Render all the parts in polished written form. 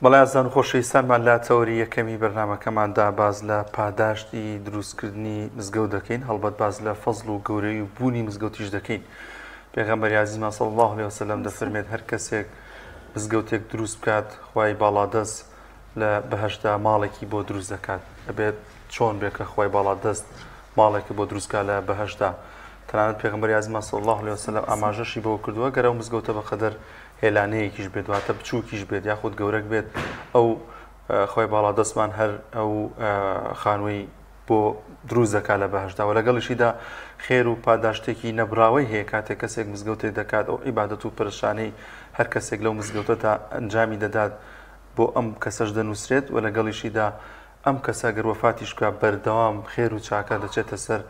بەڵێ ئازان و خۆشەویستانمان لە تەوەری یەکەمی بەرنامەکەماندا باز لە پاداشتی دروستکردنی مزگەوت دەکەین، هەڵبەت باز لە فەزڵ و گەورەی و بوونی مزگەوتیش دەکەین. پێغەمبەری عەزیزمان صلی الله علیه وسلم دەفەرمێت هەر کەسێک مزگەوتێک دروست بکات خوای باڵادەست لە بەهەشتا ماڵێکی بۆ دروست دەکات. ئەبێت چۆن بێت کە خوای باڵادەست ماڵێکی بۆ دروستکات لە بەهەشتا. تەنانەت پێغەمبەری عەزیزمان صلی الله علیه وسلم ئاماژەشی بۆ کردووە گەرە و مزگەوتە بەقەدەر هێلانەیەکیش بێت، واتە بچووکیش بێت یاخود گەورەک بێت، ئەو خۆی باڵادەستمان هەر ئەو خانووی بۆ دروست دەکات لە بەهەشتا. و لەگەڵیشیدا خێر و پاداشتێکی نەبراوەی هەیە کاتێک کەسێک مزگەوتێک دەکات، ئەو عیبادەت و پەرشانەی هەر کەسێک لەو مزگەوتەدا ئەنجامی دەدات بۆ ئەم کەسەش دەنووسرێت، و لەگەڵیشیدا ئەم کەسە گەر وەفاتیش بکات بەردەوام خێر و چاکە دەچێتە سەر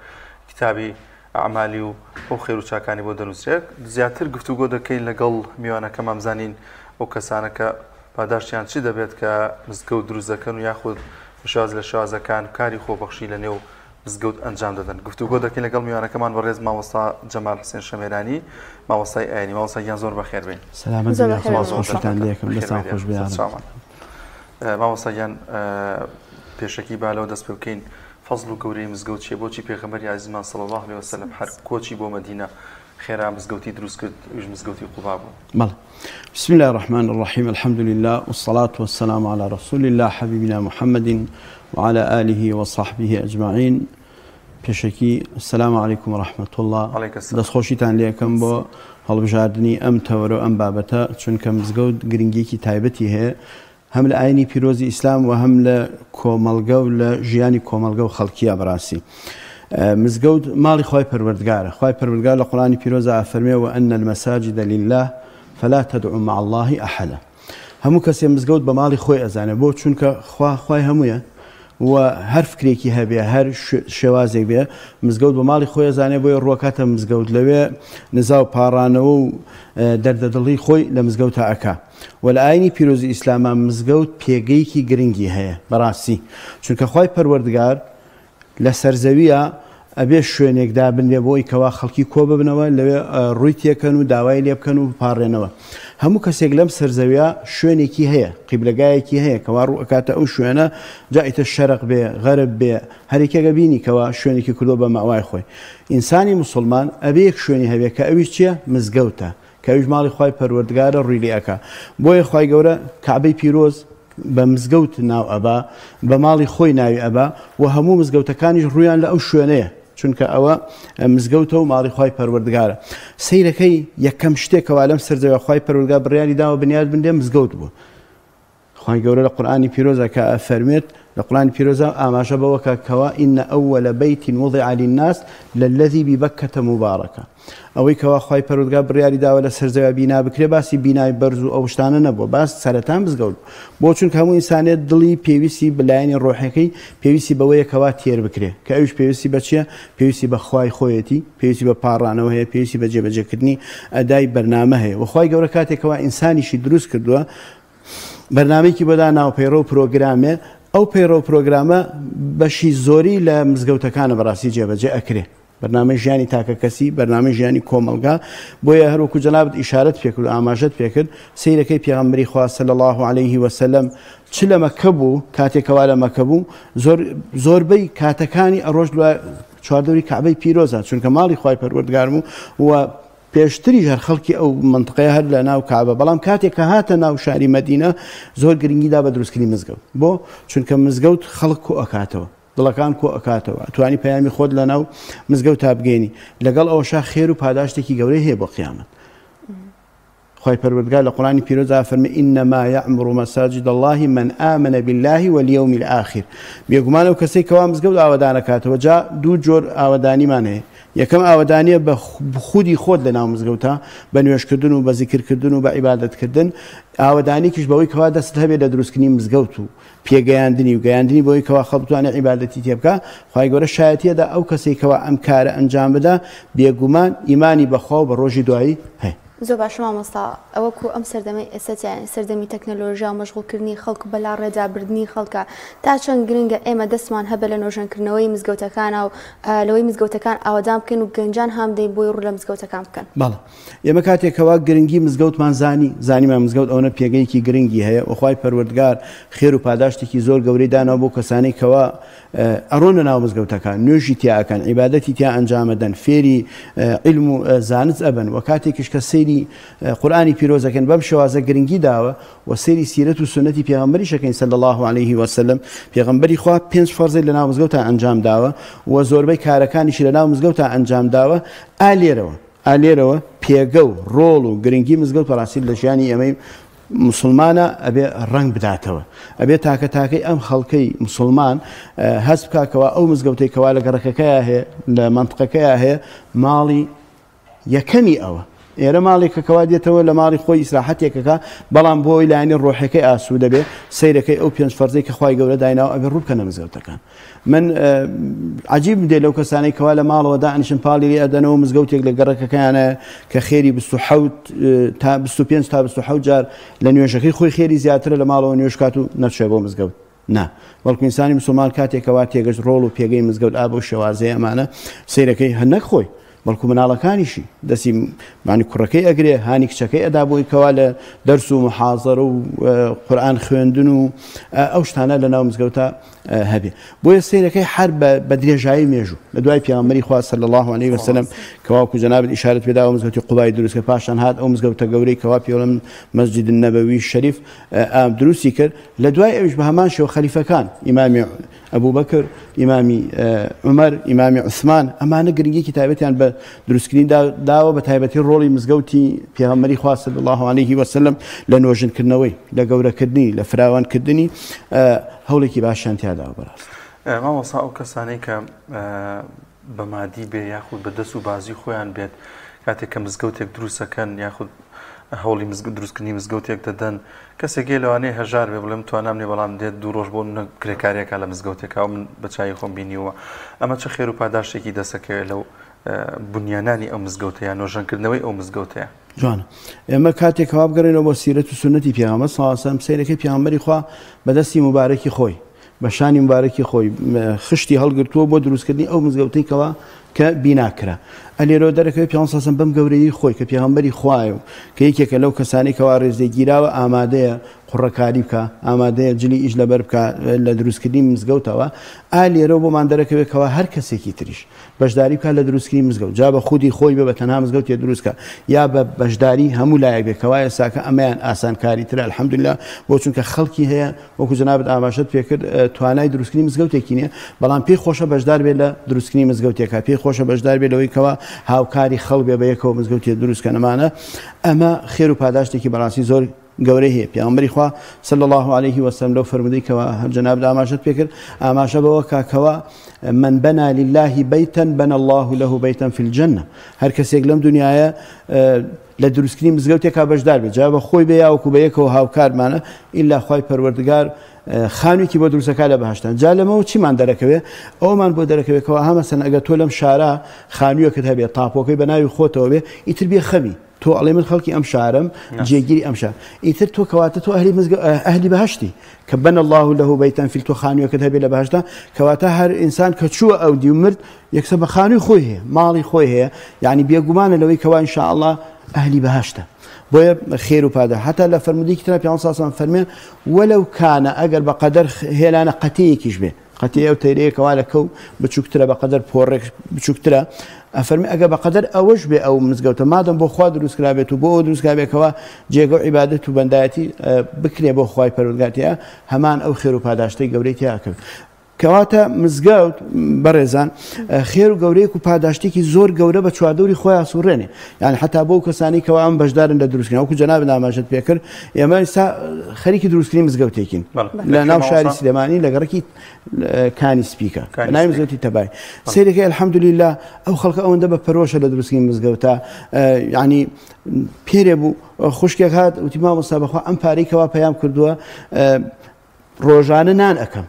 کتابی ئەعمالی و ئەو خێر و چاکانی بۆ دەنووسرێت. زیاتر گفتوگۆ دەکەین لەگەڵ میوانەکەمان بزانین ئەو کەسانە کە پاداشتیان چی دەبێت کە مزگەوت دروست دەکەن و یاخود شواز لە شوازەکان کاری خۆبەخشی لە نێو مزگەوت ئەنجام دەدەن. گفتوگۆ دەکەین لەگەڵ میوانەکەمان بەڕێز مامۆستا جەمال حوسێن شەمێرانی، مامۆستای ئاینی. مامۆستایان زۆر بەخێر بێن. سەلامەت خۆشتان لێکم، دەستان خۆش بیان. مامۆستایان پێشەکی بالەوە دەست پێ بکەین فەزڵ و گەورەی مزگەوت چیە؟ بۆچی پێغەمبەری عەزیزمان صلی الله علیه وسلم هەر کۆچی بۆ مەدینە خێرا مزگەوتی دروست کرد، وش مزگەوتی قوبا بوو؟ بەڵێ. بسم الله الرحمن الرحيم، الحمد لله والصلاة والسلام على رسول الله حبيبنا محمد وعلى آله وصحبه أجمعين. پێشەکی السلام عليكم ورحمة الله. دەستخۆشیتان لێکم بۆ هەڵبژاردننی ئەم تەوەرە و ئەم بابەتە، چونکە مزگەوت گرنگیەکی تایبەتی هەیە هەم لە ئاینی پیرۆزی ئیسلام و هەم لە کۆمەڵگە و لە ژیانی کۆمەڵگە و خەڵکیە بەڕاستی. مزگەوت ماڵی خۆی پەروەردگارە. خۆی پەروەردگار لە قورئانی پیرۆزە ئەفەرمێ وأن المساجد لله فلا تدعوا مع الله أحدا. هەموو کەسێ مزگەوت بە ماڵی خۆی ئەزانێ، بۆ چونکە خوای هەموویە و هەر فکرێکی هەبێ هەر شێوازێک بێ مزگەوت بە ماڵی خۆی ئەزانێ، بۆیە ڕوەکاتە مزگەوت لەوێ نزا و پاڕانەوە و دەردەدڵی خۆی لە مزگەوتە ئەکا. و لە ئاینی پیرۆزی ئیسلامە مزگەوت پێگەیەکی گرنگی هەیە بەڕاستی، چونکە خوای پەروەردگار لە سەرزەویە ئەبێ شوێنێکدا بنێ بۆی کەوا خەڵکی کۆ ببنەوە، لەوێ ڕووی تێکەن و داوای لێ بکەن و پاڕێنەوە. هەموو کەسێک لەم سەرزەویە شوێنێکی هەیە، قیبلەگایەکی هەیە کەوا ڕوو ئەکاتە ئەو شوێنە، جائیتە شەرق بێ غەرب بێ، هەرێکێکە بینی کەوا شوێنێکی کردۆ بە ماوای خۆی. ئینسانی موسڵمان ئەبێ یەک شوێنی هەبێ کە ئەویش چییە؟ مزگەوتە، کە ئەویش ماڵی خوای پەروەردگارە ڕووی لێ ئەکا. بۆیە خوای گەورە کەعبەی پیرۆز بە مزگەوت ناو ئەبا، بە ماڵی خۆی ناوی ئەبا، و هەموو مزگەوتەکانیش ڕوویان لە ئەو شوێنەیە، چونکە ئەوە مزگەوتە و ماڵی خوای پەروەردگارە. سەیرەکەی یەکەم شتێکەوە لەم سەرزەویە خوای پەروەردگار بڕیاری داوە بنیاد بندێ مزگەوت بوو. خوای گەورە لە قورئانی پیرۆزە کە ئەفەرمێت لە قورئانی پیرۆزە ئاماژە بەوە کەوا ئین ئەوەل بەیت وضع للناس للذی ببەکەتە مبارەکە. ئەوەی کەوا خوای پەروەردگار بڕیاری داوە لە سەرزەویە بینا بکرێ، باسی بینای بەرز و ئەو شتانە نەبووە، باس سەرەتا مزگەوت بۆ چونکە هەموو ئینسانێت دڵی پێویستی بەلایەنی ڕۆحەکەی پێویستی بەوەیە کەوا تێر بکرێ، کە ئەوش پێویستی بە چییە؟ پێویستی بە خوای خۆیەتی، پێویستی بە پاڕانەوە هەیە، پێویستی بە جێبەجێکردنی ئەدای بەرنامە هەیە. و خوای گەورە کاتێکەوە ئینسانیشی دروست کردووە بەرنامەیەکی بۆدا ناوپەیڕە و پرۆگرامێ، ئەو پەیڕە و پرۆگرامە بەشی زۆری لە مزگەوتەکانە بەڕاستی جێبەجێ ئەکرێ، بەرنامەی ژیانی تاکە کەسی، بەرنامەی ژیانی کۆمەڵگا. بۆیە هەروەکو جەنابەت ئیشارەت پێکرد و ئاماژەت پێکرد سەیرەکەی پێغەمبەری خوا صلی الله علیه وسلم چ لە مەکە بوو، کاتێکەوە لە مەکە بوو زۆربەی کاتەکانی ئەڕۆژ دوای چواردەوری کەعبەی پیرۆزە، چونکە ماڵی خوای پەروەردگار بوو و پێشتری هەر خەڵکی ئەو منطقەیە هەر لە ناو کەعبە. بەڵام کاتێک کە هاتە ناو شاری مەدینە زۆر گرنگیدا بە دروستکردنی مزگەوت، بۆ چونکە مزگەوت خەڵک کۆ ئەکاتەوە، دڵەکان کۆ ئەکاتەوە، توانی پەیامی خۆت لە ناو مزگەوت تا بگەینی. لەگەڵ ئەوەشا خێر و پاداشتێکی گەورەی هەیە بۆ قیامەت. خوای پەروەردگار لە قورئانی پیرۆزە فەرمێ ئینەما یەعمر مەساجد الله من آمن بالله واليوم الآخر. بێگومان ئەو کەسەی کەوا مزگەوت ئاوەدان ئەکاتەوە. جا دوو جۆر ئاوەدانیمان هەیە، یەکەم ئاوەدانیە بە خودی خۆت لە ناو مزگەوتە، بە نوێژکردن و بە زیکرکردن و بە عیبادەتکردن. ئاوەدانێکیش بەوەی کەوا دەست هەبێت لە دروستکردنی مزگەوت و پێگەیاندنی و گەیاندنی بۆی کەوا خەڵک بتوانێت عیبادەتی تێ بکات. خوای گەورە شایەتیەدا ئەو کەسێک کەوا ئەم کارە ئەنجام بدە بێگومان ئیمانی بەخوا و بە ڕۆژی دوایی هەیە. زۆر باش مامۆستا ئەوەکو ئەم سەردەمەی ئێستا سەردەمی تەکنەلۆژیا و مەشغوڵکردنی خەڵک بەلا ڕێجابردننی خەڵکە تا چەند گرنگە ئێمە دەستمان هەبە لە نۆژەنکردنەوەی مزگەوتەکانە و لەوەی مزگەوتەکان ئاوادان بکەین و گەنجان هەم دەی بۆی ڕوو لە مزگەوتەکان بکەن. بەڵێ ئێمە کاتێکەوە گرنگی مزگەوتمان زانیمان مزگەوت ئەوە پێگەیەکی گرنگی هەیە وخوای پەروەردگار خێر و پاداشتێکی زۆر گەورەی داناوە بۆ کەسانەی کەوا ئەڕۆنە ناو مزگەوتەکان نوێژی تیاکەن عیبادەتی تیا ئەنجامەدەن فێری علم و زانست ئەبن و کاتێکیش کە سەیری قورئانی پیرۆزەکەن بەم شێوازە گرنگی داوە و سەیری سیرەت و سنەتی پێغەمبەری شەکەین صلی الله عليه وسلم پێغەمبەری خوا 5 فەرزەی لە ناو مزگەوتە ئەنجام داوە و زۆربەی کارەکانیشی لە ناو مزگەوتە ئەنجام داوە ئالێرەوە پێگە و ڕۆڵ و گرنگی مزگەوت بەڕاستی لە ژیانی ئێمەی مسلمانە ئەبێ ڕنگ بداتەوە ئەبێ تاکەی ئەم خەڵکەی مسلمان هەست بکاکەوە ئەو مزگەوتەی کەوا لە گەڕەکەکەیە هەیە لە منطقەکەیە هەیە ماڵی یەکەمی ئەوە ئێرە ماڵێکەکەوا دێتەوە لە ماڵی خۆی ئیسراحەتێکەکە بەڵام بۆی لایەنی ڕۆحەکەی ئاسوو دەبێ سەیرەکەی ئەو 5 فەرزەی کە خوای گەورە دایناوە ئەبێ ڕووبکەنە مزگەوتەکان. من عجیب دێ لەو کەسانەی کەوا لە ماڵەوە دانیشن پاڵی لێ ئەدەنەوە مزگەوتێک لە گەڕەکەکەیانە کە خێری 25 تا 27 جار لە نوێژەکەی خۆی خێری زیاترە لە ماڵەوە نوێژکات و نەچێ بۆ مزگەوت. نا بەڵکو ئینسانی مسلمان کاتێکەوە تێگەشت ڕۆڵ و پێگەی مزگەوت ئا بۆ شێوازەیە ئەمانە سەیرەکەی هەنەک خۆی بەڵکو مناڵەکانیشی دەستی مانی کوڕەکەی ئەگرێ هانی کچەکەی ئەدا بۆی کەوا لە دەرس و محاضەرە و قورئان خوێندن و ئەو شتانە لە ناو مزگەوتە هەبێ بۆیە سەیرەکەی هەر بە درێژایی مێژوو لە دوای پێغەمبەری خوا صلی الله عليه وسلم کەواکو جەنابەت ئیشارەت پێداوە مزگەوتی قوبای دروست کە پاشان هات ئەو مزگەوتە گەورەی کەوا پێوەڵم مەسجد النەبەوی شەریف دروستی کرد لە دوای ئەویش بە هەمان شێوە خەلیفەکان ئیمامی ئەبوو بەکر ئیمامی عومەر ئیمامی عوسمان ئەمانە گرنگیەکی تایبەتیان بە دروستکردنی داوە بە تایبەتی ڕۆڵی مزگەوتی پێغەمبەری خوا صلی الله عليه وسلم لە نۆژنکردنەوەی لە گەورەکردنی لە فراوانکردنی هەوڵێکی باشیان تیاداوە بەڕاست. مامۆستا ئەو کەسانەی کە بە مادی بێ یاخود بە دەست و بازی خۆیان بێت کاتێک کە مزگەوتێک دروستەکەن یاخود هەوڵی دروستکردنی مزگەوتێک دەدەن کەسێکی لەوانەیە هەژار بێ بڵێم توانامنێ بەڵام دێت 2 ڕۆژ بۆ کرێکاریەکە لە مزگەوتێکا و من بەچای خۆم بینیوە ئەمە چه خێر و پاداشتێکی دەسەکەوێت لەو بنیانانی ئەو مزگەوتەیە نۆژەنکردنەوەی ئەو مزگەوتەیە. جوانە ئێمە کاتێکەوە بگەڕێنەوە بۆ سیرەت و سنەتی پێغەمبەر صلی الله علیه وسلم سەیرەکەی پێغەمبەری خوا بەدەستی مبارەکی خۆی بە شانی مبارەکی خۆی خشتی هەڵگرتووە بۆ دروستکردنی ئەو مزگەوتەی کەوا کە بیناکرا ئەلێرەوە دەرەکەوێت پێ سەسم بەم گەورەی خۆی کە پێغەمبەری خوایە و کە یەکێکە لەو کەسانی کەوا ڕێزێگیراوە ئامادەیە قوڕەکاری بکە ئامادەیە جلی ئیش لەبەر بکە لە دروستکردنی مزگەوتەوە ئالێرەوە بۆمان دەرەکەوێتەوە هەر کەسێکی تریش بەشداری بکە لە دروستکردنی مزگەوت جا بە خودی خۆی بە تەنها مزگەوتێ دروستکە یا بە بەشداری هەموو لایەک بێکەوە ئێساکە ئەمەیان ئاسانکاری ترە الحەمدوللا بۆ چونکە خەڵکی هەیە وەکو جەنابەت ئاماژەت پێکرد توانای دروستکردنی مزگەوتێکی نییە بەڵام پێی خۆشە بەشدار بێت لە دروستکردنی مزگەوتێکە پێی خۆشە بەشدار بێت لەوەی کەوا هاوکاری خەڵک بێ بە یەکەوە مزگەوتێ دروستکە نەمانە ئەمە خێر و پاداشتێکی بەڕاستی زۆر گەورەی هەیە. پێغەمبەری خوا صلی الله عليه وسلم لەو فەرمودەی کەوا جەنابەت ئاماژەت پێکرد ئاماژە بەوە کاکەوە من بنا لله بيتا بنى الله له بيتا في الجنة هەر کەسێک لەم دنیاە لە دروستکردنی مزگەوتێکا بەشدار بێت جا بە خۆی بێ یاوەکو بە یەکەوە هاوکارمانە ئیلا خوای پەروەردگار خانوویکی بۆ دروستەکە لە بەهەشتان جا لەمەوە چیمان دەرەکەوێت ئەومان بۆ دەرەکەوێتەوە هەمەسەن ئەگە تۆ لەم شارە خانوویەکەت هەبێت تاپۆکەی بە ناوی خۆتەوە بێ ئیتر بێ خەمی تۆ ئەڵێ من خەڵکی ئەم شارم جێگیری ئەم شار ئیتر تۆ کەواتە تۆ ئەهلی بەهەشتی کە بەن الله له بەیتەن فی تۆ خانوویەکەت هەبێت لە بەهەشتا کەواتە هەر ئینسان کە چووە ئەو دی و مرد یەکسە بە خانووی خۆی هەیە ماڵی خۆی هەیە یعنی بێگومانە لەوەی کەوا ئینشاءالله ئەهلی بەهەشتە بۆیە خێر و پادە هەتا لە فەرمودەیەکی ترە پێغەمبەر صلی الله علیه و سلم فەرمێ وەلەو کانە ئەگەر بە قەدەر هێلانە قەتەیەکیش بێ قەتەیە و تەیرەیەکەوا لە کەو بچووکترە بە قەدەر پۆڕێک بچووکترە ئەفەرمی ئەگە بە قەدەر ئەوەش بێ ئەو مزگەوتە مادەم بۆ خوا دروستکرابێت و بۆ ئەو دروستکرابێتەوە جێگە و عیبادەت و بەندایەتی بکرێ بۆ خوای پەروەردگارتەیە هەمان ئەو خێر و پاداشتەی گەورەی تیا کرد کەواتە مزگەوت بەڕێزان خێر و گەورەیەک و پاداشتێکی زۆر گەورە بە چواردەوری خۆیان سوڕێنێ یعنی حتا بۆ کەسانی کەوا ئەم بەشدارن لە دروستکردن وەکو جەنابەت ئاماژەت پێکرد ئێمە ئێستا خەریکی دروستکردنی مزگەوتێکین لە ناو شاری سلێمانی لە گەڕەکی کانی سپیکە ناوی مزگەوتی تەبای سەیرەکەی الحەمدولله ئەو خەڵکە ئەوەندە بە پەرۆشە لە دروستکردنی مزگەوتە یعنی پێرێ بوو خوشکێک هات وتی مامۆستا بەخوا ئەم پارەی کەوا پەیام کردووە ڕۆژانە نان ئەکەم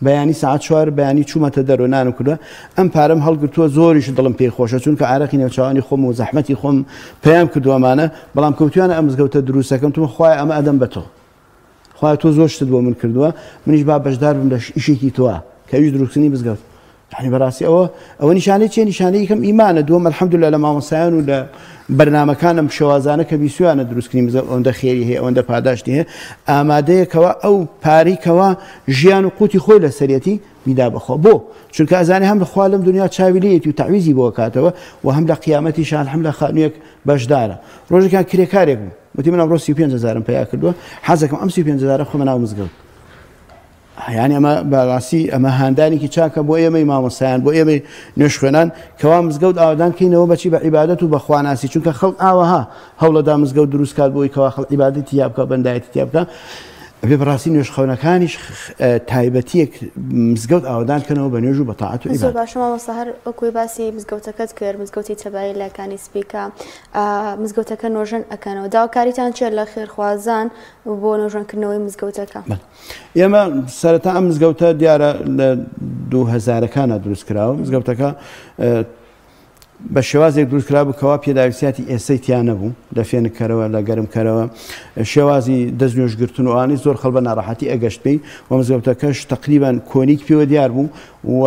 بەیانی ساعت 4 بەیانی چوومەتە دەرەوە نانم کردووە ئەم پارەم هەڵگرتووە زۆریش دڵم پێی خۆشە چونکە ئارەقی نێوچوانی خۆم و زەحمەتی خۆم پێیان کردووەمانە بەڵام کەوتویانە ئەم مزگەوتە دروستەکەم تومە خوای ئەمە ئەدەم بە تۆ خوای تۆ زۆر شتت بۆ من کردووە منیش با بەشدار بم لە ئیشێکی تۆوە کە ئەویش دروستنی مزگەوت يعني بەڕاستی ئەوە نیشانەی چیە نیشانەی یەکەم ئیمانە دووەم الحەمدولillah لە مامۆستایان و لە بەرنامەکانم شێوازانە کە بیسویانە دروستکردنی مزگەوت ئەوەندە خێری هەیە ئەوەندە پاداشتی هەیە ئامادەیەکەوە ئەو پارەیکەوە ژیان و قوتی خۆی لە سەرەتی میدا بەخۆ بۆ چونکە ئەزانێ هەم لەخوا لەم دنیا چاویلەیەتی و تعویزی بۆ کاتەوە و هەم لە قیامەتیشان هەم لە خانوویەک بەشدارە ڕۆژێکان کرێکارێک بوو وتی من ئەمڕۆ 35,000 پیا کردووە حەزەکەم ئەم 35,000 خۆمە ناو مزگەوت يعني ئەمە بەڕاستی ئەمە هاندانێکی چاکە بۆ ئێمەی مامۆستایان بۆ ئێمەی نوێژ خوێنان کەوا مزگەوت ئاوادان کەینەوە بەچی بە عیبادەت و بە خواناسی چونکە خەڵک ئاوەها هەوڵەدا مزگەوت دروست کات بۆی کەوا خەڵک عیبادەتی یا بکە بەندایەتی تیا بکە بێ بەڕاستی نوێژ خەونەکانیش تایبەتیەک مزگەوت ئاوادان کەنەوە بە نوێژ و بە تاعەت و عیبادەت. زۆر باش مامۆستا هەر وەکوی باسی مزگەوتەکەت کرد مزگەوتی تەبایی لەکانی سپیکە مزگەوتەکە نۆژن ئەکەنەوە داواکاریتان چێت لە خێرخوازان بۆ نۆژەنکردنەوەی مزگەوتەکە؟ ئێمە سەرەتا ئەم مزگەوتە دیارە لە 2000ەکانە دروستکراوە مزگەوتەکە بە شێوازێک دروستکرا بووکەوە پێداویستیاتی ئێستەی تیان نەبوو لە فێنکەرەوە لە گەرمکەرەوە شێوازی دەست نوێژگرتن وانی زۆر خەڵ بە ناڕەحەتی ئەگەشت پێی و مزگەوتەکەش تقریبان کۆنیک پێوە دیار بوو و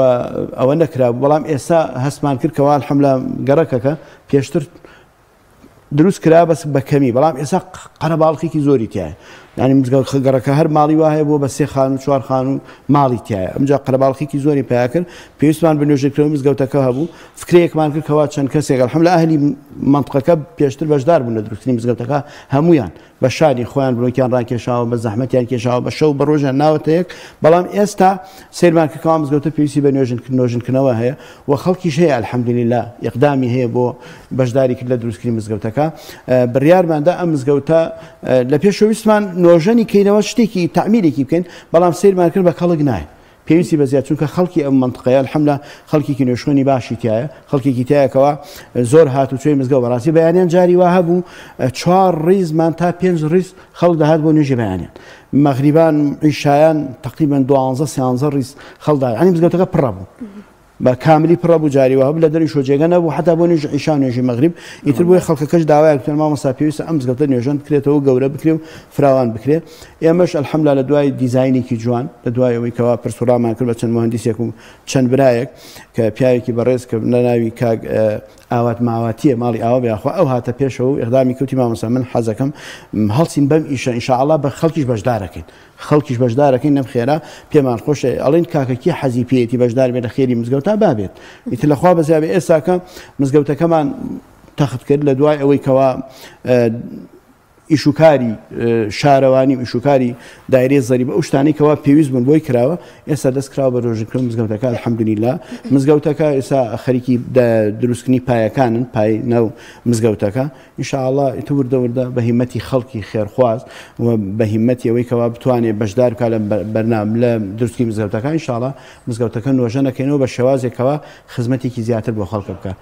ئەوە نەکرابوو بەڵام ئێستا هەستمان کرد کەوا الحەمدولillah گەڕەکەکە پێشتر دروست کرا بەس بە کەمی بەڵام ئێستا قەرەباڵقێکی زۆری تایە ینی مزگەوت گەڕەکە هەر ماڵی وایە بۆ بە 3 خان و 4 خان و ماڵی تایە ئەمجا قەرەباڵقێکی زۆری پیا کرد پێویستمان بە نوێژەکردنەوەی مزگەوتەکە هەبوو فکرەیەکمان کرد کەوا چەند کەسێک الحەمدولillah ئەهلی منطقەکە پێشتر بەشدار بوون لە دروستنی مزگەوتەکە هەمویان بە شانی خۆیان بڕۆکیان ڕاکێشاوە بە زەحمەتیان کێشاوە بە شەو بە ڕۆژیان ناوەتە یەک بەڵام ئێستا سیرمان کردکەوا مزگەوتە پێویستی بە نوێژنکردنەوە هەیە و خەڵکیش هەیە الحەمدولillah یەقدامی هەیە بۆ بەشداری کرد لە دروستکردنی مزگەوتەکە بڕیارماندا ئەم مزگەوتە لە پێشەویستمان نۆژەنی کەینەوە شتێکی تعمیرێکی بکەین بەڵام سیرمان کرد بە کەڵک نایە پێویستی بەزیاد چونکە خەڵکی ئەم منطقەیە الحەمدولillah خەڵکێکی نوێژخوێنی باشی تایە خەڵکێکی تایەکەوە زۆر هاتوچۆی مزگەوت بەڕاستی بەیانیان جاری وا هەبوو 4 ڕیزمان تا 5 ڕیز خەڵک دەهات بۆ نوێژی بەیانیان مەغریبان عیشایان تقریبا 12-13 ڕیز خەڵدا ینی مزگەوتەکە پڕە بوو بە کاملی پڕە بوو جاریوە هەبوو لە دەری شۆجێگە نەبوو حتا بۆ نوێژ عیشا و نوێژی مەغریب ئیتر بۆیە خەڵکەکەش داوایە کردن مامۆستا پێویستە ئەم مزگەوتە نوێژەن بکرێتەوە گەورە بکرێ و فراوان بکرێ ئێمەش الحەمدولillah لە دوای دیزاینێکی جوان لە دوای ئەوەی کەوا پرسوڕامان کرد بە چەند مهندیسێک و چەند برایەک کە پیاوێکی بەڕێز کە لە ناوی کاک ئاوات ماواتیە ماڵی ئاوا بێخوا ئەو هاتە پێشەوە و ئیقدامی کەوتی مامۆستا من حەزەکەم هەڵچین بەم ئیشە ئینشاءالله بە خەڵکیش بەشدارەکەین خەڵکیش بەشدارەکەین نەم خێرا پێمان خۆشە ئەڵێن کاکەکی حەزی پێیەتی بەشدار بێت لە خێری مزگەوتا بابێت ئیتر لەخوا بەزیابێ ئێستاکە مزگەوتەکەمان تەخت کرد لە دوای ئەوەی کەوا ئیشوکاری شارەوانی و ئیشوکاری دایرەی زەریبە ئەو شتانەی کەوا پێویست بوون بۆی کراوە ئێستا دەست کراوە بە ڕۆژنکردن مزگەوتەکە الحەمدولillah مزگەوتەکە ئێستا خەریکی دروستکردنی پایەکانن پای ناو مزگەوتەکە ئینشاءالله ئیتر وردە وردە بە هیمەتی خەڵکی خێرخواز و بە هیمەتی ئەوەی کەوا بتوانێت بەشدار بکات لە بەرنامە لە دروستکردنی مزگەوتەکە ئینشاءالله مزگەوتەکە نوێژەنەکەینەوە بە شێوازێکەوە خزمەتێکی زیاتر بۆ خەڵک بکات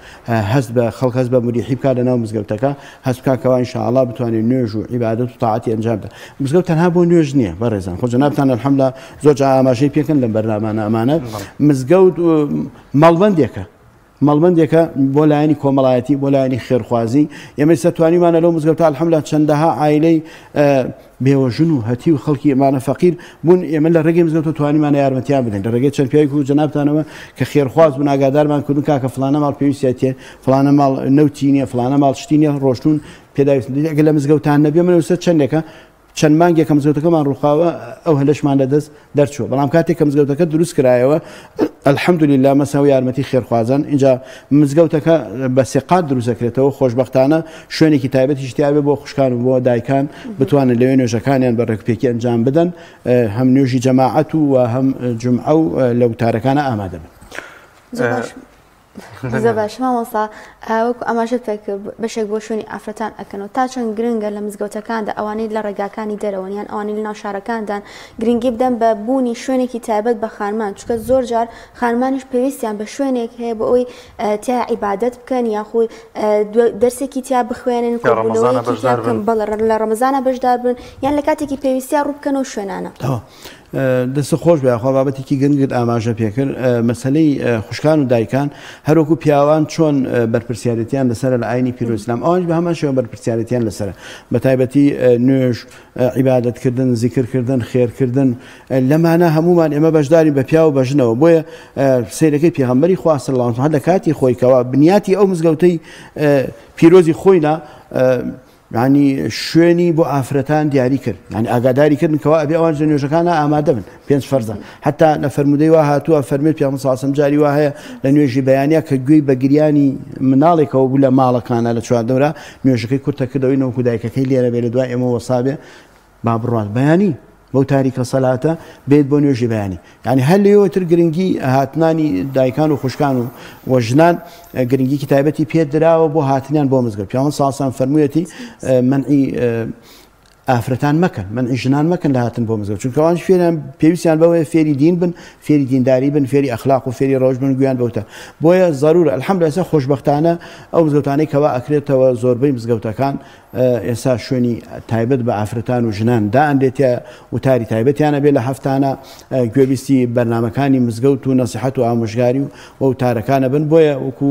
هەست بە خەڵک هەست بە مریحی بکات لە ناو مزگەوتەکە هەست بکاتەوە ئینشاءالله بتوانێت نوێژ و عیبادەت و تاعاتی ئەنجام بدات مزگەوت تەنها بۆ نوێژ نییە بەڕێزان خۆ جەنابتان الحەمدولillah زۆر جا ئاماژەی پێکەن لەم بەرنامانە ئەمانە مزگەوت مەڵبەندێکە مەڵبەندێکە بۆ لایەنی کۆمەڵایەتی بۆ لایەنی خێرخوازی ئێمە ئێستا توانیمانە لەو مزگەوتە الحەمدولillah چەندەها عایلەی بێوەژن و هەتی و خەڵکی ئێمانە فەقیر بوون ئێمە لە ڕێگەی مزگەوتە توانیمانە یارمەتیان بدەین لە ڕێگەی چەند پیاوێک و جەنابتانەوە کە خێرخواز بوون ئاگادارمان کردون کاکە فڵانە ماڵ پێویستیاتێ فڵانە ماڵ نەوتی نییە فڵانە ماڵ شتی نییە ڕۆشتون پێداویست ئەگەر لە مزگەوتان نەبێ من وسە چەندێکە چەند مانگێک کە مزگەوتەکەمان ڕووخاوە ئەو هەلەشمان لەدەست دەرچووە بەڵام کاتێک کە مزگەوتەکە دروست کرایەوە الحەمدولillah مەساوی یارمەتی خێرخوازان اینجا مزگەوتەکە بە سێقات دروست دەکرێتەوە خۆشبەختانە شوێنێکی تایبەتیش تیابێ بۆ خوشکان و بۆ دایکان بتوانن لەوێ نوێژەکانیان بە ڕێکپێکی ئەنجام بدەن هەم نوێژی جەماعەت و هەم جومعە و لە وتارەکانە ئامادە بن. زۆر باش مامۆستا وەکو ئاماژەت بەشێک بۆ شوێنی ئافرەتان ئەکەنەوە تا چەند گرنگە لە مزگەوتەکاندا ئەوانەی لە ڕێگاکانی دەرەوەن یان ئەوانەی لە ناو شارەکاندان گرنگی بدەن بە بوونی شوێنێکی تایبەت بە خانمان چونکە زۆر جار خانمانیش پێویستیان بە شوێنێک هەیە بۆ ئەوی تیا عیبادەت بکەن یاخۆی دەرسێکی تیا بخوێنن بەڵێ لە ڕەمەزانە بەشدار بن یان لە کاتێکی پێویستیان ڕوو بکەنەوە شوێنانە دەست خۆش بێ خۆ بابەتێکی گرنگت ئاماژە پێکرد مەسلەی خوشکان و دایکان هەروەکو پیاوان چۆن بەرپرسیارەتیان لەسەر لە ئاینی پیرۆسلام ئەوانش بە هەمان شێوە بەرپرسیارەتیان لەسەرە بە تایبەتی نوێژ عیبادەتکردن زیکرکردن خێرکردن لەمانە هەمومان ئێمە بەشداری بە پیا و بەژنەوە بۆیە سەیرەکەی پێغەمبەری خوا صلی الله علیه و سلم لە کاتی خۆی کەوا بنیاتی ئەو مزگەوتەی پیرۆزی خۆینا يعني شوێنی بۆ ئافرەتان دیاری کرد يعني ئاگاداریکردن کەوا ئەبێ ئەوان نوێژەکانە ئامادە بن 5 فەرزە حتا لە فەرمودەی وا هاتووە فەرمێت پیامبەر صلی الله علیه و سلم جاری وا هەیە لە نوێژی بەیانیا کە گوێی بە گریانی مناڵێکەوە بوو لە ماڵەکانە لە چواردەورە نوێژەکەی کورتە کردەوەی نەوەکو دایکەکەی لێرە بێ لە دوای ئێمە وەسابێ با بڕات بەیانی بەو تاریکە سەلاتە بێت بۆ نوێژی بەیانی يعني هەر لێوەتر گرنگی هاتنانی دایکان و خوشکان و ژنان گرنگی تایبەتی پێ دراوە بۆ هاتنیان بۆ مزگەوت پیامبەر صلی الله علیه و سلم فەرموویەتی منعی ئافرەتان مەکەن منعی ژنان مەکەن لە هاتن بۆ مزگەوت چونکە ئەوانش فێریان پێویستیان بەوەیە فێری دین بن فێری دینداری بن فێری ئەخلاق و فێری ڕۆژ بن گویان بەوتە بۆیە ضرورە الحەمدولله ئێستا خۆشبەختانە ئەو مزگەوتانەی کەوا ئەکرێتەوە زۆربەی مزگەوتەکان ئێستا شوێنی تایبەت بە ئافرەتان و ژنان دائەندێتە وتاری تایبەتیانە بێ لە هەفتانە گوێبیستی بەرنامەکانی مزگەوت و نەسیحەت و ئامۆژگاری و وتارەکانە بن بۆیە وەکو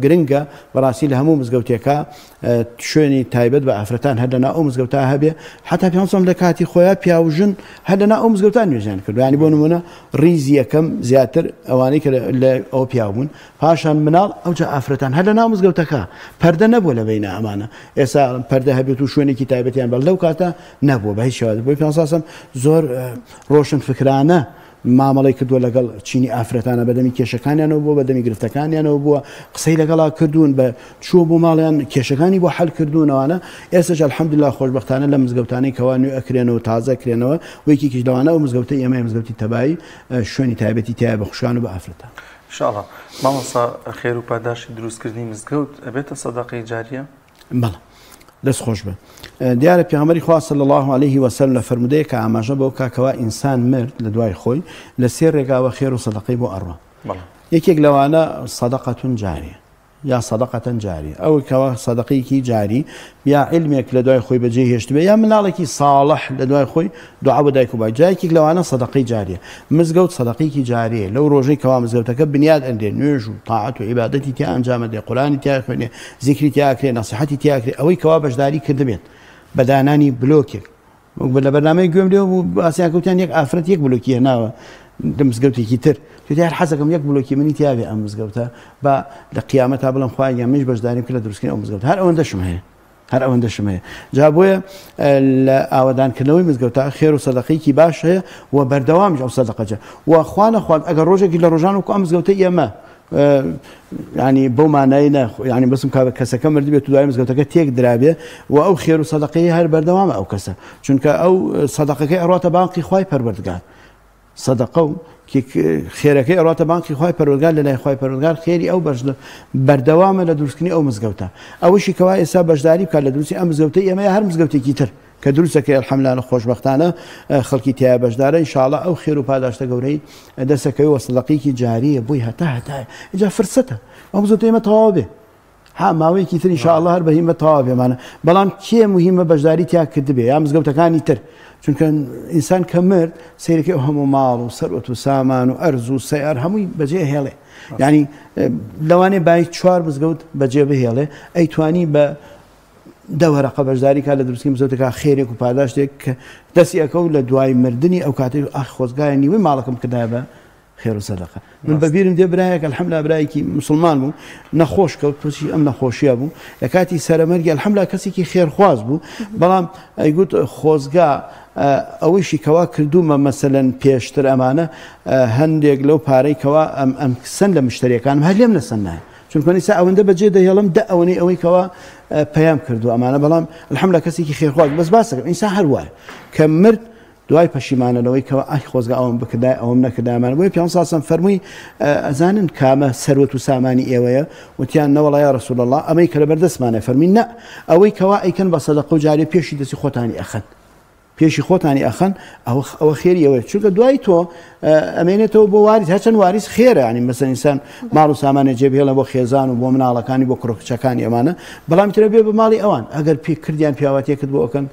گرنگە بەڕاستی لە هەموو مزگەوتێکە شوێنی تایبەت بە ئافرەتان هەر لەناو ئەو مزگەوتە هەبێ حتا پیامبەر لە کاتی خۆیان پیا و ژن هەر لەناو ئەو مزگەوتان نوێژیان کرد ینی بۆ نمونە ڕیزی یەکەم زیاتر ئەوانەی کە لە ئەو پیا بوون پاشان مناڵ ئەوجا ئافرەتان هەر لەناو مزگەوتەکە پەردە نەبووە لە بەینە ئەمانە ئێستا پەردە هەبێت و شوێنێکی تایبەتیان بەڵ لەو کاتە نەبووە بە هیچ شێوازێک بۆی پیامبەر صلی الله علیه و سلم زۆر ڕۆشن فکرانە مامەڵەی کردووە لەگەڵ چینی ئافرەتانە بەدەمی کێشەکانیانەوە بووە بەدەمی گرفتەکانیانەوە بووە قسەی لەگەڵا کردوون بە چووە بۆ ماڵیان کێشەکانی بۆ حەل کردوونەوەنە ئێستاش الحەمدولله خۆشبەختانە لە مزگەوتانەی کەوا نوێ ئەکرێنەوە تازە کرێنەوە و یەکێکیش لەوانە ئەو مزگەوتەی ئێمە مزگەوتی تەبایی شوێنی تایبەتی تایە بە خوشکان و بە ئافرەتان انشاءالله مامۆستا خێر و پاداشی دروستکردنی مزگەوت ئەبێتە سەدەقەی جاریە بەڵێ دەست خۆش بە دیارە پێغەمبەری خوا صلی الله علیه و سلم لە فەرمودەیە کە ئاماژە بەو کاکەوە ئینسان مرد لە دوای خۆی لە سێ ڕێگاوە خێر و سەدەقەی بۆ ئەڕوا یەکێک لەوانە سەدەقەتون جاریە یا سەدەقەتەن جاری ئەو کەوا سەدەقەیەکی جاری یا علمێک لە دوای خۆی بەجێ هێشت بێ یا مناڵێکی ساڵح لە دوای خۆی دوعا بۆ دایک و بای جایەکێک لەوانە سەدەقەی جاریە مزگەوت سەدەقەیەکی جاریە لەو ڕۆژەی کەوا مزگەوتەکە بنیاد ئەندێ نوێژ و تاعەت و عیبادەتی تیا ئەنجامە دێ قورئانی تیا خوێنێ زیکری تیا کرێ نەسیحەتی تیا کرێ ئەوەی کەوا بەشداری کردبێت بە دانانی بلۆکێک لە بەرنامەی گوێم لێ بوو ئاسیان کەوتیان یەک ئافرەت یەک بلۆکی هێناوە لە مزگەوتێکی تر دیار حەزەکەم یەک بلۆکی منی تیاابێ ئەم مزگەوتە بە لە قیامەتا بڵم خوای یا منیش بەشداریم کرد لە دروستکردنی ئەو مزگەوت هەر ئەوەندەشم هەیە هەر ئەوەندەشم هەیە جا بۆیە لە ئاوەدانکردنەوەی مزگەوتە خێر و سەدەقەیەکی باش هەیە و بەردەوامیش ئەو سەدەقەجە و خوا نەخوات ئەگەر ڕۆژێکی لە ڕۆژان وەکو ئەم مزگەوتەی ئێمە ینی بەو مانایی ینی بەسم کەسەکە مردی بێت و دوای مزگەوتەکە تێک درابێ و ئەو خێر و سەدەقەی هەر بەردەوامە ئەو کەسە چونکە ئەو سەدەقەکەی ئەڕاتە بانقی خوای پەروەردگار سەدەقە و خێرەکەی ئەڕاتە بانقی خوای پەروەردگار لە لای خوای پەروەردگار خێری ئەو بەردەوامە لە دروستکردنی ئەو مزگەوتە ئەوشی کەوا ئێستا بەشداری بکات لە دروستی ئەم مزگەوتەی ئێمە هەر مزگەوتێکی تر کە دروستەکەی الحەمدولله خۆشبەختانە خەڵکی تیا بەشدارە ئینشاءالله ئەو خێر و پاداشتە گەورەی دەستەکەوی وە سەدەقەیەکی جاریە بووی هەتا ئینجا فرسەتە ئەو مزگەوتە ئێمە تەواو بێ ها ماوەیەکی تر ئینشاءالله هەر بەهیمە تەواو بێمانە بەڵام کێ موهیمە بەشداری تیا کردبێ یا مزگەوتەکانی تر چونکە ئینسان کە مرد سەیرەکەی ئەو هەموو ماڵ و سەروەت و سامان و ئەرز و سەیار هەمووی بەجێ هێڵێ ینی لەوانێ بای 4 مزگەوت بەجێ بهێڵێ ئەیتوانی بە دەوەرەقە بەشداری کا لە دروستکردنی مزگەوتەکە خێرێک و پاداشتێک کە دەستی ئەەکە و لە دوای مردنی ئەو کاتێک ئاخ خۆزگایە نیوەی ماڵەکەم کردایە بە خێر و سەدەقە من بەبیرم دێ برایەک الحەمدولله برایەکی مسلمان بوو نەخۆش کەوت پرسی ئەم نەخۆشیە بوو لە کاتی سەرەمەرگی الحەمدولله کەسێکی خێرخواز بوو بەڵام ئەیگوت خۆزگا ئەوەیشی کەوا کردومە مەسەلەن پێشتر ئەمانە هەندێک لەو پارەی کەوا ئەم سند لە مشتریەکانم هەر لێم نەسەن نایە چونکە نیسا ئەوەندە بەجێ دەهێڵم دە ئەوەی ئەوەی کەوا پەیام کردو ئەمانە بەڵام الحەمدولله کەسێکی خێرخواز بەس باسەکەم ئینسان هەر وایە کە مرد دوای پەشیمانەوەی کەوا ئای خۆزگا ئەوم بکردای ئەوم نەکردایمان بۆیە پیامبەر صلی الله علیه و سلم فەرمووی ئەزانن کامە سەروەت و سامانی ئێوەیە وتیان نەوەڵا یا ڕەسوول الله ئەمەی کە لەبەردەستمانە فەرمووی نە ئەوەی کەوا ئەیکەن بە سەدەقە و جاریە پێشی دەستی خۆتانی ئەخەن پێشی خۆتانی ئەخەن ئەوە خێری ئەوە چونکە دوای تۆ ئەمێنێتەوە بۆ واریز هەچەند واریز خێرە ینی مەسەن ئینسان ماڵ و سامانە جێبهێڵە بۆ خێزان و بۆ مناڵەکانی بۆ کوڕکچەکانی ئەمانە بەڵام ترە بێ بە ماڵی ئەوان ئەگەر پێ کردیان پیاوەتێکت بۆ ئەەکەن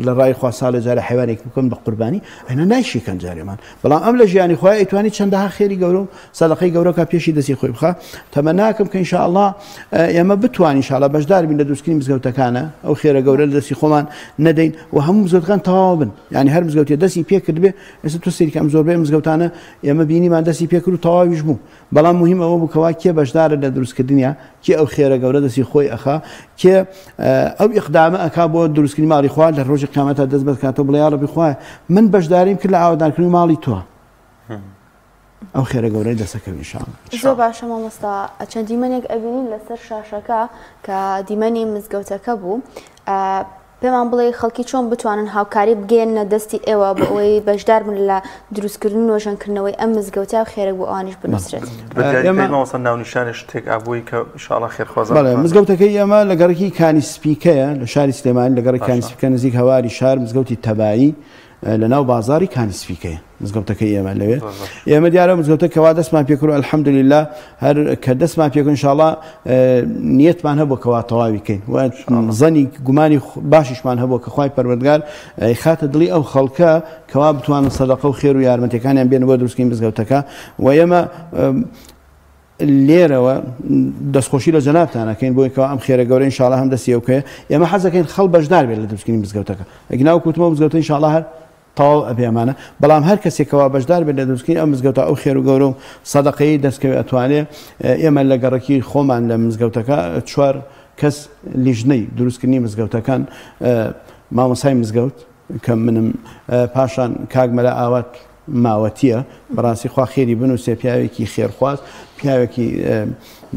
لە ڕای خوا ساڵە جارە حیوانێک بکەن بە قوربانی ئەینە نایشیکەن جارێمان بەڵام ئەم لە ژیانی خۆی ئەیتوانی چەندەها خێری گەورە و سەدەقەی گەورەکە پێشی دەستی خۆی بخە تەمە ناکەم کە ئینشاءالله ئێمە بتوانین ئینشاءالله بەشدار بین لە دروستکردنی مزگەوتەکانە ئەو خێرە گەورە لە دەستی خۆمان نەدەین و هەموو مزگەوتەکان تەواو بن یعنی هەر مزگەوتێ دەستی پێ کرد بێ ئێستا تۆ سەیری کەم زۆربەی مزگەوتانە ئێمە بینیمان دەستی پێ کرد و تەواویش بوو بەڵام مهم ئەوە بوو کەوا کێ بەشدارە لە دروستکردنیە کێ ئەو خێرە گەورە دەستی خۆی ئەخا کێ ئەو ئیقدامە ئەکا بۆ دروستکردنی ماڵی خوا لە ڕۆژی قیامەتە دەست بەکاتەوە بڵێ یا ڕەبی خوایە من بەشداریم کرد لە ئاوادانکردنی ماڵی تۆ ئەو خێرە گەورەی دەسەکەوین ئینشاءالله زۆر باشە مامۆستا چەند دیمەنێک ئەبینین لەسەر شاشەکە کە دیمەنی مزگەوتەکە بوو پێمان بڵێ خەڵکی چۆن بتوانن هاوکاری بگەێنە دەستی ئێوە بۆ ئەوەی بەشدار بن لە دروستکردن و نۆژەنکردنەوەی ئەم مزگەوتە و خێرە بۆ ئەوانیش بنووسرێت ماوەسە ناونیشانە شتێک ئابووی کە ئینشاءالله خێرخوازە مزگەوتەکەی ئێمە لە گەڕێکی کانیسپیکەیە لە شاری سلێمانی لە گەڕێکی کانیسپیکە نزیک هەواری شار مزگەوتی تەبایی لە ناو بازاری کانیسپیکەیە مزگەوتەکەی ئێمە لەوێ ئێمە دیارە مزگەوتەکەوا دەستمان پێکرد و الحەمدولله هەر کە دەستمان پێکرد ئینشاءالله نیەتمان هەبوو کەوا تەواوی بکەین و زەنی گومانی باشیشمان هەبوو کە خوای پەروەردگار خاتە دڵی ئەو خەڵکە کەوا بتوانن سەدەقە و خێر و یارمەتیەکانیان بێنە بۆ دروستکردنی مزگەوتەکە و ئێمە لێرەوە دەستخۆشی لە جەنابتانەکەین بۆی کەوا ئەم خێرە گەورە ئینشاءالله هەم دەستی ئەوکەیە ئێمە حەزەکەین خەڵک بەشدار بێت لە دروستکردنی مزگەوتەکە ئەگە ناو کوتمە مزگەوتە ئینشاءالله هەر تەواو ئەبێ ئەمانە بەڵام هەر کەسێکەوە بەشدار بێت لە دروستکردنی ئەم مزگەوتە ئەو خێر و گەورە و سەدەقەی دەستکەوێت ئەتوانێت ئێمە لە گەڕەکی خۆمان لە مزگەوتەکە 4 کەس لیژنەی دروستکردنی مزگەوتەکان مامۆسای مزگەوت کە منم پاشان کاگمەلە ئاوات ماوەتیە بەڕاستی خوا خێری بنووسێ پیاوێکی خێرخواز پیاوێکی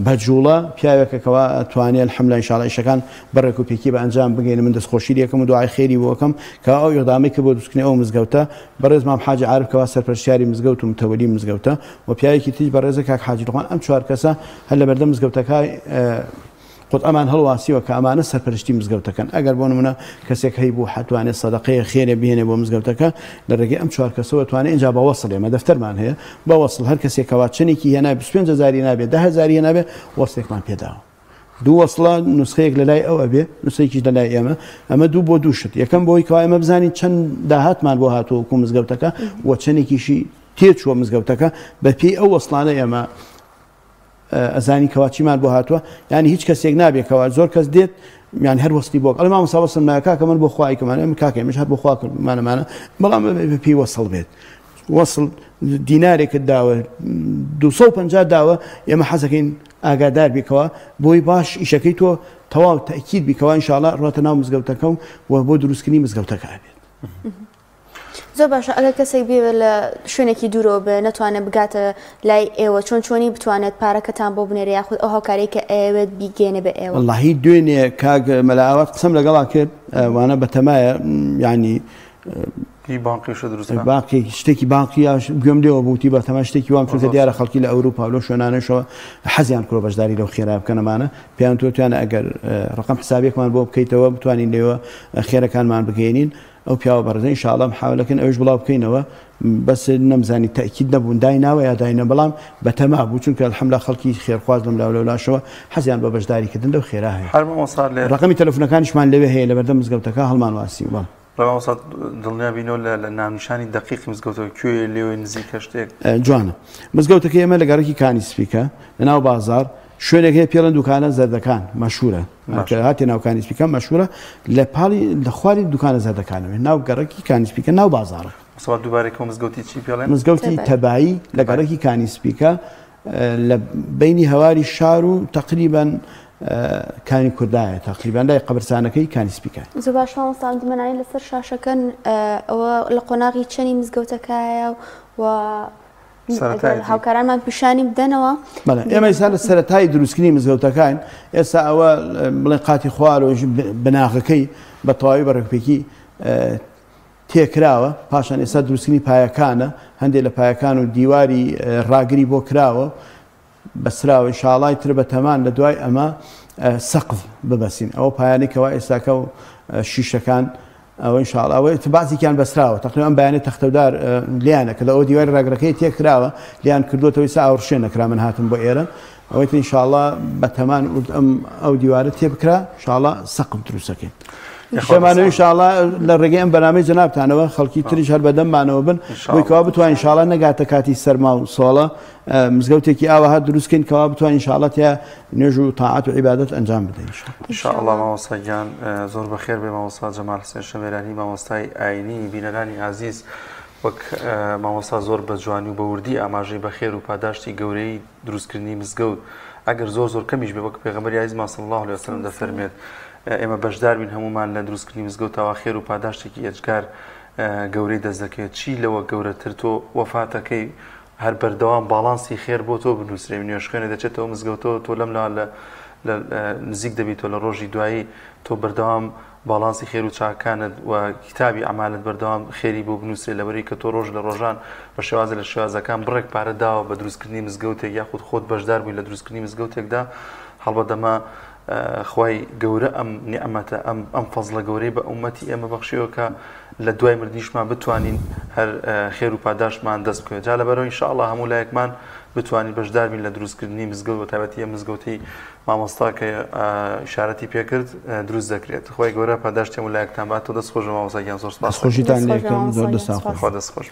بەجوڵە پیاوێکەکەەوە توانێت الحەمدولله ئینشاءالله ئیشەکان بەڕێک و پێکی بە ئەنجام بگەین من دەستخۆشی لێکم و دوعای خێری بۆ بکەم کە ئەو ئیقدامی کە بۆ دروستکردنی ئەو مزگەوتە بەڕێز مام حاجی عارف کەوا سەرپەرشتیاری مزگەوت و متەوەلی مزگەوتە و پیاوێکی تریش بەڕێزە کاک حاجی لوقمان ئەم 4 کەسە هەر لە بەردەم مزگەوتەکە قوت ئەمان هەڵواسیوە کە ئەمانە سەرپەرشتی مزگەوتەکەن ئەگەر بۆ نمونە کەسێک هەی بوو حتوانێت سەدەقەیە خێرە بهێنێ بۆ مزگەوتەکە لە ڕێگەی ئەم 4 کەسەوە توانێت اینجا بە وەسڵ ئێمە دەفتەرمان هەیە بە وەسڵ هەر کەسێکەوە چنێکی هێنا 25,000 نابێت 10,000 نابێت وەسڵێکمان پێداوە دوو وەسڵە نوسخەیەک لە لای ئەو ئەبێ نووسێکی لە لای ئەمە دوو بۆ دووشت یەکەم بۆی کەوا ئێمە بزانین چەند داهاتمان بۆ هاتووەکو مزگەوتەکە و چەندێکیشی تێچووە مزگەوتەکە بە پێی ئەو وەسڵانە ئێمە ئەزانی کەواچیمان بۆ هاتووە ینی هیچ کەسێک نابێتەوە زۆر کەس دێت یان هەر وەستی بۆ ئەڵ مامۆستا وەسڵ ناکا کە من بۆ خوایکەمانە من کاکەمەش هەر بۆ خواکردمانەمانە بەڵام پێی وەسڵ بێت وەسڵ دینارێکت داوە 250 داوە ئێمە حەزەکەین ئاگادار بیکەوە بۆی باش ئیشەکەی تۆ تەواو تەکید بیکەوە ئینشاءالله ڕاتە ناو مزگەوتەکە و بۆ دروستکردنی مزگەوتەکە بێت زۆر باشە ئەگەر کەسێک بێ لە شوێنێکی دوورەوە بێ نەتوانێت بگاتە لای ئێوە چۆنی بتوانێت پارەکەتان بۆ بنێرە یاخود ئەو هاوکارەی کە ئەوێت بیگەێنێ بە ئێوە واللهی دوێنێ کاک مەلاوات قسەم لەگەڵا کرد وانە بەتەمایە ینی باقی شتێکی باقی گوێم لێەوە بوتی بە تەما شتێکی وام چونکە دیارە خەڵکی لە ئەوروپا و لەو شوێنانەشەوە حەزیان کرۆ بەشداری لەو خێرا بکەنەمانە پێیان توانە ئەگەر ڕقم حسابێکمان بۆ بکەیتەوە بتوانین لێوە خێرەکانمان بگەێنین ئەو پیاوە بەڕێزە ئینشاءالله محاولەکەن ئەوش بڵاو بکەینەوە بەس نەمزانی تەکید نەبوون دایناوە یا داینە بەڵام بەتەما بوو چونکە الحەمدولله خەڵکی خێرخواز لەم لەولاشەوە حەزیان بە بەشداریکردن لەو خێرا هەیە ڕقمی تەلەفۆنەکانیشمان لەوێ هەیە لە بەردەم مزگەوتەکە هەڵمان واسی ڕەواسەد دڵنیابینەوە لە ناونیشانی دقیقی مزگەوتەوە کوێ لێوەی نزیکە شتێک جوانە مزگەوتەکە ئێمە لە گەڕێکی کانیسپیکە لە ناو بازار شوێنێک هەیە پێڵەن دوکانە زەردەکان مەشهورە هاتی ناو کانیسپیکە مەشهورە لە پاڵی لە خواری دوکانە زەردەکانەوێ ناو گەڕێکی کانیسپیکە ناو بازارە دووبارێکەوە مزگەوتی چی پێڵێن مزگەوتی تەبایی لە گەڕێکی کانیسپیکە لە بینی هەواری شار و تقریبا کانی کوردایە تقریبان لای قەبرستانەکەی کانیسپیکە زۆر باش مامۆستا دیمەنانی لەسەر شاشەکەن ئەوە لە قۆناغی چەنی مزگەوتەکەیە و هاوکارانمان پیشانی بدەنەوە ئێمە ئێستا لە سەرەتای دروستکردنی مزگەوتەکان ئێستا ئەوە بڵێن قاتی خوارەوەژ بناغەکەی بە تەواوی بەڕێکپێکی تێکراوە پاشان ئێستا دروستکردنی پایەکانە هەندێک لە پایەکان و دیواری ڕاگری بۆ کراوە بەسراوە ئینشاءالله تر بە تەمان لە دوای ئەمە سەقف ببەسین ئەوە پایانێکەوە ئێستاکە و شیشەکان ئەوە ئینشاءڵڵا ئەوە بازێکیان بەسراوە تقریبا ئەم بەیانەی تەختەودار لیانە کە لە ئەو دیواری ڕاگرەکەی تێکراوە لیان کردوتەوەی سا ئاوڕشێ نەکرا من هاتم بۆ ئێرە ئەوەی ئینشاءڵڵا بەتەمان ئەو دیوارە تێبکرا ئینشاءڵڵا سەقف دروستەکەین. شەمانەوە ئینشاءڵڵا لە ڕێگەی ئەم بەنامەی جەنابتانەوە خەڵکی تریش هەر بەدەممانەوە بن بۆی کەوا بتوانین ئینشاءڵڵا نەگاتە کاتی سەرما و سۆڵە مزگەوتێکی ئاوەها دروستکەین کەوا بتوانین ئینشاءڵڵا تیا نوێژ و تاعات و عیبادەت ئەنجام بدەین ئینشاءڵڵا. مامۆستاگیان زۆر بەخێر بێ مامۆستا جەمال حوسێن شەمێرانی مامۆستای ئاینی بینەرانی عەزیز وەک مامۆستا زۆر بە جوانی و بە وردی ئاماژەی بەخێر و پاداشتی گەورەی دروستکردنی مزگەوت ئەگەر زۆر کەمیش بێ وەک پێغەمبەری عەزیزمان صلی الله علیه وسلم دەفەرمێت ئێمە بەشدار بین هەمومان لە دروستکردنی مزگەوتەوە خێر و پاداشتێکی ئەجگار گەورەی دەست دەکەوێت چی لەوە گەورەتر تۆ وەفاتەکەی هەر بەردەوام باڵانسی خێر بۆ تۆ بنووسرێ نوێژ خوێنێ دەچێتەوە مزگەوتەوە تۆ لەم لە نزیک دەبیتەوە لە ڕۆژی دوایی تۆ بەردەوام باڵانسی خێر و چاکانت و کتابی ئەعمالت بەردەوام خێری بۆ بنووسێ لەبەری کە تۆ ڕۆژ لە ڕۆژان بە شێوازە لە شێوازەکان بڕێک پارە داوە بە دروستکردنی مزگەوتێک یاخود خۆت بەشدار بووی لە دروستکردنی مزگەوتێکدا هەڵبەت دەما خوای گەورە ئەم نیعمەتە ئەم فەزڵە گەورەی بە ئومەتی ئێمە بەخشیەوە کە لە دوای مردنیشمان بتوانین هەر خێر و پاداشمان دەست بکەوێت جا لەبەرەوە ئینشاءڵڵا هەموو لایەکمان بتوانین بەشدار بین لە دروستکردنی مزگەوت بە تایبەتی ئەم مزگەوتەی مامۆستا کە ئیشارەتی پێکرد دروست دەکرێت. خوای گەورە پاداشتی هەموو لایەکتان باتەوە. دەستخۆش مامۆستاگیان زۆر سپاس. خۆشیتان لێ بکەم زۆر دەستان خۆش. خوا دەست خۆش.